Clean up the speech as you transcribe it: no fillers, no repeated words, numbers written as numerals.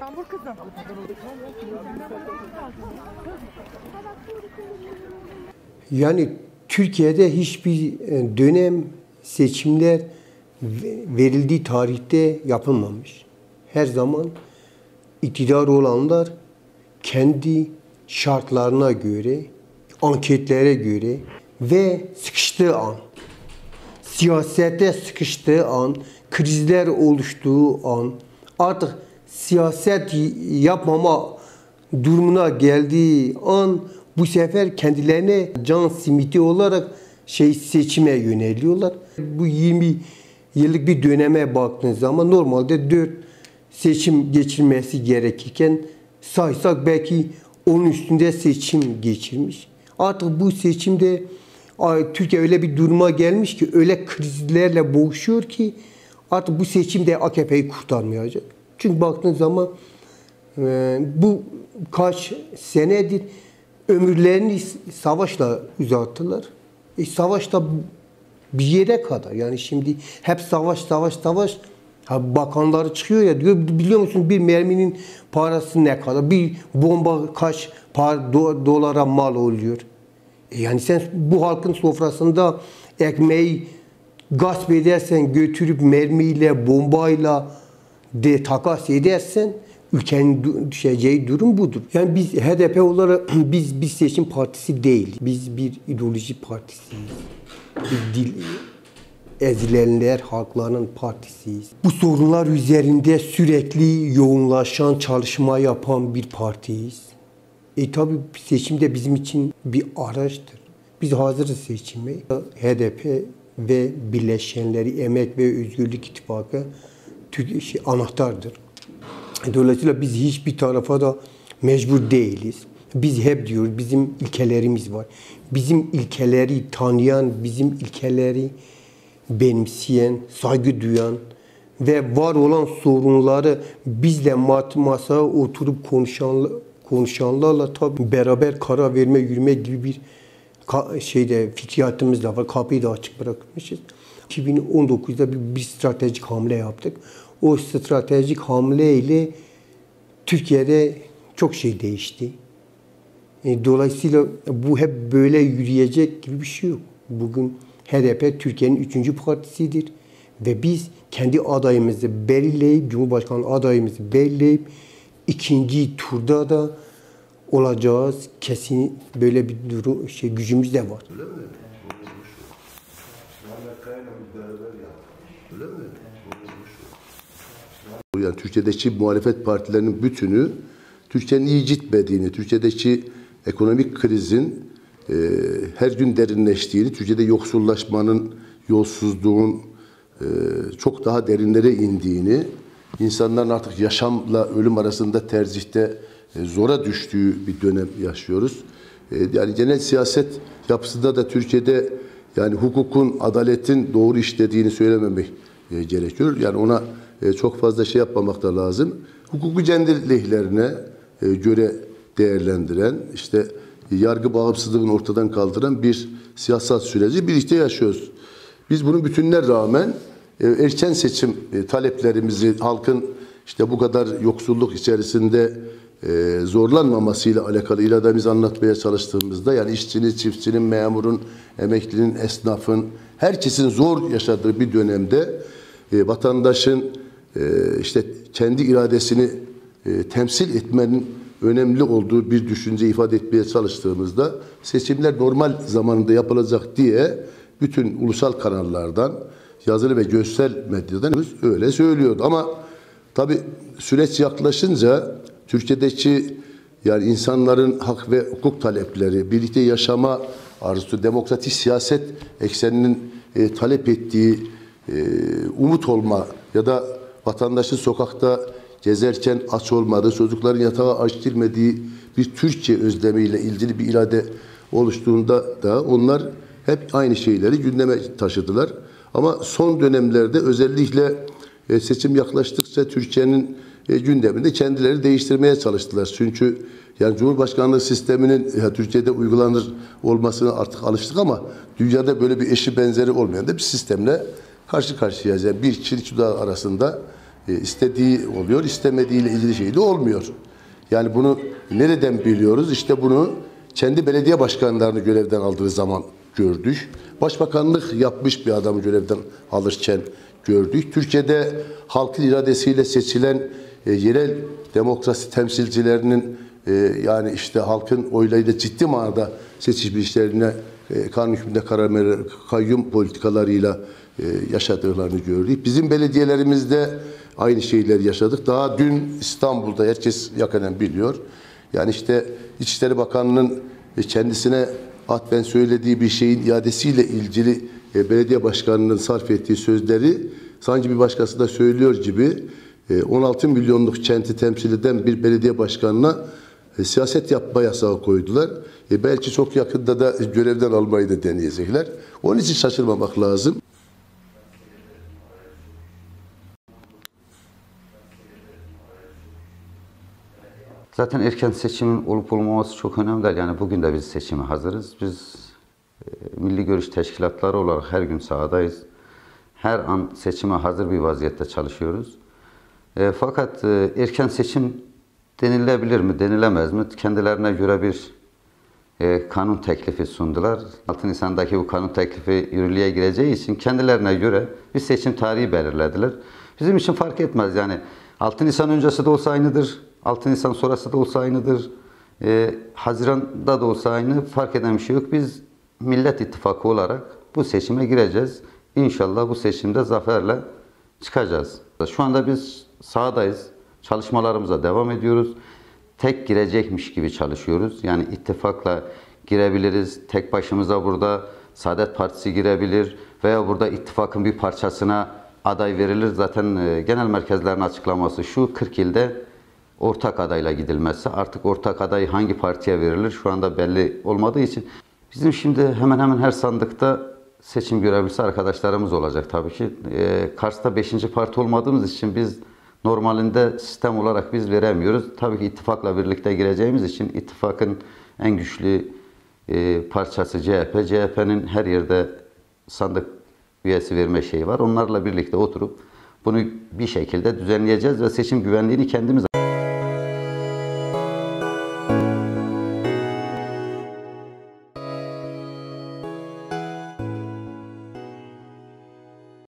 Yağmur kızım. Yani Türkiye'de hiçbir dönem seçimler verildiği tarihte yapılmamış. Her zaman iktidar olanlar kendi şartlarına göre, anketlere göre ve sıkıştığı an, siyasette sıkıştığı an, krizler oluştuğu an, artık siyaset yapmama durumuna geldiği an bu sefer kendilerine can simidi olarak seçime yöneliyorlar. Bu 20 yıllık bir döneme baktığınız zaman normalde 4 seçim geçirmesi gerekirken saysak belki onun üstünde seçim geçirmiş. Artık bu seçimde Türkiye öyle bir duruma gelmiş ki, öyle krizlerle boğuşuyor ki artık bu seçimde AKP'yi kurtarmayacak. Çünkü baktığınız zaman bu kaç senedir ömürlerini savaşla uzattılar. Savaşta bir yere kadar. Yani şimdi hep savaş. Bakanları çıkıyor ya, diyor biliyor musun bir merminin parası ne kadar? Bir bomba kaç dolara mal oluyor? Yani sen bu halkın sofrasında ekmeği gasp edersen, götürüp mermiyle, bombayla takas edersen ülkenin düşeceği durum budur. Yani biz HDP olarak biz bir seçim partisi değil. Biz bir ideoloji partisiyiz. Bir ezilenler halklarının partisiyiz. Bu sorunlar üzerinde sürekli yoğunlaşan, çalışma yapan bir partiyiz. Tabii seçim de bizim için bir araçtır. Biz hazırız seçime. HDP ve bileşenleri Emek ve Özgürlük İttifakı anahtardır. Dolayısıyla biz hiçbir tarafa da mecbur değiliz. Biz hep diyoruz bizim ilkelerimiz var. Bizim ilkeleri tanıyan, bizim ilkeleri benimseyen, saygı duyan ve var olan sorunları bizle masaya oturup konuşanlarla tabii beraber karar verme, yürüme gibi bir fikriyatımız da var. Kapıyı da açık bırakmışız. 2019'da bir stratejik hamle yaptık. O stratejik hamleyle Türkiye'de çok şey değişti. Dolayısıyla bu hep böyle yürüyecek gibi bir şey yok. Bugün HDP Türkiye'nin 3. partisidir. Ve biz kendi adayımızı belirleyip, Cumhurbaşkanı adayımızı belirleyip 2. turda da olacağız. Kesin böyle bir durum, gücümüz de var. Öyle mi? Öyle mi? Yani Türkiye'deki muhalefet partilerinin bütünü Türkiye'nin iyi gitmediğini, Türkiye'deki ekonomik krizin her gün derinleştiğini, Türkiye'de yoksullaşmanın, yolsuzluğun çok daha derinlere indiğini, insanların artık yaşamla ölüm arasında tercihte zora düştüğü bir dönem yaşıyoruz. Yani genel siyaset yapısında da Türkiye'de yani hukukun, adaletin doğru işlediğini söylememek gerekiyor. Yani ona çok fazla şey yapmamak da lazım. Hukuku kendi lehlerine göre değerlendiren, işte yargı bağımsızlığını ortadan kaldıran bir siyasal süreci birlikte yaşıyoruz. Biz bunun bütününe rağmen erken seçim taleplerimizi halkın işte bu kadar yoksulluk içerisinde zorlanmamasıyla alakalı irademizi anlatmaya çalıştığımızda, yani işçinin, çiftçinin, memurun, emeklinin, esnafın, herkesin zor yaşadığı bir dönemde vatandaşın işte kendi iradesini temsil etmenin önemli olduğu bir düşünce ifade etmeye çalıştığımızda seçimler normal zamanında yapılacak diye bütün ulusal kanallardan, yazılı ve görsel medyadan öyle söylüyordu. Ama tabii süreç yaklaşınca Türkiye'deki yani insanların hak ve hukuk talepleri, birlikte yaşama arzusu, demokratik siyaset ekseninin talep ettiği umut olma ya da vatandaşın sokakta gezerken aç olmadığı, çocukların yatağa aç girmediği bir Türkiye özlemiyle ilgili bir irade oluştuğunda da onlar hep aynı şeyleri gündeme taşıdılar. Ama son dönemlerde özellikle seçim yaklaştıkça Türkiye'nin gündeminde kendileri değiştirmeye çalıştılar. Çünkü yani Cumhurbaşkanlığı sisteminin Türkiye'de uygulanır olmasına artık alıştık ama dünyada böyle bir eşi benzeri olmayan da bir sistemle karşı karşıyayız. Yani bir kişi iki dağ arasında istediği oluyor, istemediğiyle ilgili şey de olmuyor. Yani bunu nereden biliyoruz? İşte bunu kendi belediye başkanlarını görevden aldığı zaman gördük. Başbakanlık yapmış bir adamı görevden alırken gördük. Türkiye'de halkın iradesiyle seçilen yerel demokrasi temsilcilerinin yani işte halkın oylarıyla ciddi manada seçilmişlerine kanun hükmünde karar vererek kayyum politikalarıyla yaşadıklarını gördük. Bizim belediyelerimizde aynı şeyleri yaşadık. Daha dün İstanbul'da herkes yakinen biliyor. Yani işte İçişleri Bakanı'nın kendisine atfen söylediği bir şeyin iadesiyle ilgili belediye başkanının sarf ettiği sözleri sanki bir başkası da söylüyor gibi 16 milyonluk kenti temsil eden bir belediye başkanına siyaset yapma yasağı koydular. Belki çok yakında da görevden almayı da deneyecekler. Onun için şaşırmamak lazım. Zaten erken seçimin olup olmaması çok önemli değil. Yani bugün de biz seçime hazırız. Biz milli görüş teşkilatları olarak her gün sahadayız. Her an seçime hazır bir vaziyette çalışıyoruz. Fakat erken seçim denilebilir mi, denilemez mi? Kendilerine göre bir kanun teklifi sundular. 6 Nisan'daki bu kanun teklifi yürürlüğe gireceği için kendilerine göre bir seçim tarihi belirlediler. Bizim için fark etmez yani 6 Nisan öncesi de olsa aynıdır, 6 Nisan sonrası da olsa aynıdır, Haziran'da da olsa aynı, fark eden bir şey yok. Biz Millet İttifakı olarak bu seçime gireceğiz. İnşallah bu seçimde zaferle çıkacağız. Şu anda biz sahadayız, çalışmalarımıza devam ediyoruz. Tek girecekmiş gibi çalışıyoruz. Yani ittifakla girebiliriz. Tek başımıza burada Saadet Partisi girebilir veya burada ittifakın bir parçasına aday verilir. Zaten genel merkezlerin açıklaması şu, 40 ilde ortak adayla gidilmesi. Artık ortak aday hangi partiye verilir şu anda belli olmadığı için bizim şimdi hemen hemen her sandıkta seçim görevlisi arkadaşlarımız olacak tabii ki. Kars'ta 5. parti olmadığımız için biz normalinde sistem olarak biz veremiyoruz. Tabii ki ittifakla birlikte gireceğimiz için ittifakın en güçlü parçası CHP. CHP'nin her yerde sandık üyesi verme şeyi var. Onlarla birlikte oturup bunu bir şekilde düzenleyeceğiz ve seçim güvenliğini kendimiz